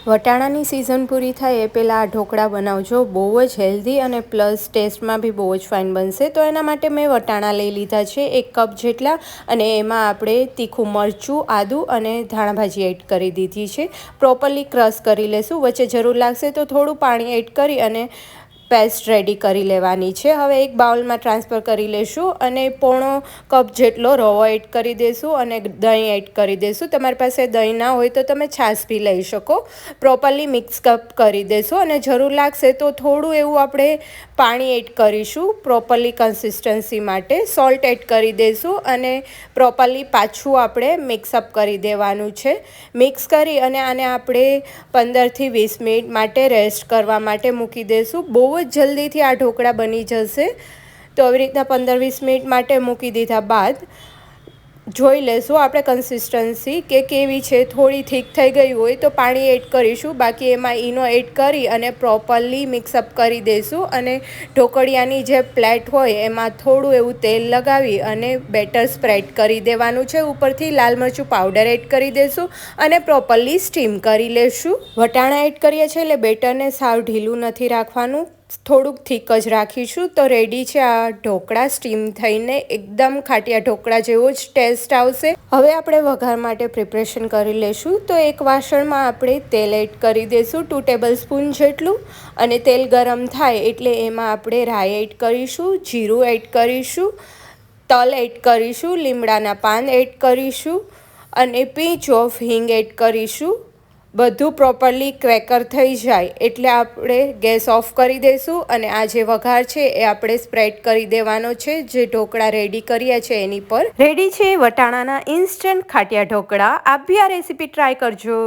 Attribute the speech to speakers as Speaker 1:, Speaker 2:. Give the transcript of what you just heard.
Speaker 1: વટાણાની season પૂરી થાય એ પહેલાં આ ઢોકળા બનાવજો, બહુ જ હેલ્ધી અને પ્લસ ટેસ્ટમાં બી બહુ જ ફાઇન બનશે. તો એના માટે મેં વટાણા લઈ લીધા છે 1 કપ જેટલા, અને એમાં આપણે તીખું મરચું, આદું અને ધાણાભાજી એડ કરી દીધી છે. પ્રોપરલી ક્રશ કરી લેશું. વચ્ચે જરૂર લાગશે તો થોડું પાણી એડ કરી અને પેસ્ટ રેડી કરી લેવાની છે. હવે એક બાઉલમાં ટ્રાન્સફર કરી લેશું અને પોણો કપ જેટલો રવો એડ કરી દઈશું અને દહીં એડ કરી દઈશું. તમારી પાસે દહીં ના હોય તો તમે છાશ બી લઈ શકો. પ્રોપરલી મિક્સ કપ કરી દઈશું અને જરૂર લાગશે તો થોડું એવું આપણે પાણી એડ કરીશું પ્રોપરલી કન્સિસ્ટન્સી માટે. સોલ્ટ એડ કરી દઈશું અને પ્રોપરલી પાછું આપણે મિક્સઅપ કરી દેવાનું છે. મિક્સ કરી અને આને આપણે 15થી 20 મિનિટ માટે રેસ્ટ કરવા માટે મૂકી દઈશું. બહુ જ જલ્દીથી આ ઢોકળા બની જશે. તો આવી રીતના 15-20 મિનિટ માટે મૂકી દીધા બાદ જોઈ લેશું આપણે કન્સિસ્ટન્સી કે કેવી છે. થોડી થીક થઈ ગઈ હોય તો પાણી એડ કરીશું, બાકી એમાં ઈનો એડ કરી અને પ્રોપરલી મિક્સઅપ કરી દઈશું. અને ઢોકળિયાની જે પ્લેટ હોય એમાં થોડું એવું તેલ લગાવી અને બેટર સ્પ્રેડ કરી દેવાનું છે. ઉપરથી લાલ મરચું પાવડર એડ કરી દઈશું અને પ્રોપરલી સ્ટીમ કરી લેશું. વટાણા એડ કરીએ છીએ એટલે બેટરને સાવ ઢીલું નથી રાખવાનું, થોડુંક થીક જ રાખીશું. તો રેડી છે આ ઢોકળા. સ્ટીમ થઈને એકદમ ખાટિયા ઢોકળા જેવો જ ટેસ્ટ આવશે. હવે આપણે વઘાર માટે પ્રિપરેશન કરી લેશું. તો એક વાસણમાં આપણે તેલ એડ કરી દઈશું 2 ટેબલસ્પૂન જેટલું, અને તેલ ગરમ થાય એટલે એમાં આપણે રાઈ એડ કરીશું, જીરું એડ કરીશું, તલ એડ કરીશું, લીમડાના પાન એડ કરીશું અને પીંચ ઓફ હિંગ એડ કરીશું. બધું પ્રોપરલી ક્રેકર થઈ જાય એટલે આપણે ગેસ ઓફ કરી દઈશું અને આ જે વઘાર છે એ આપણે સ્પ્રેડ કરી દેવાનો છે જે ઢોકળા રેડી કર્યા છે એની પર. રેડી છે વટાણાના ઇન્સ્ટન્ટ ખાટિયા ઢોકળા. આપ બી આ રેસીપી ટ્રાય કરજો.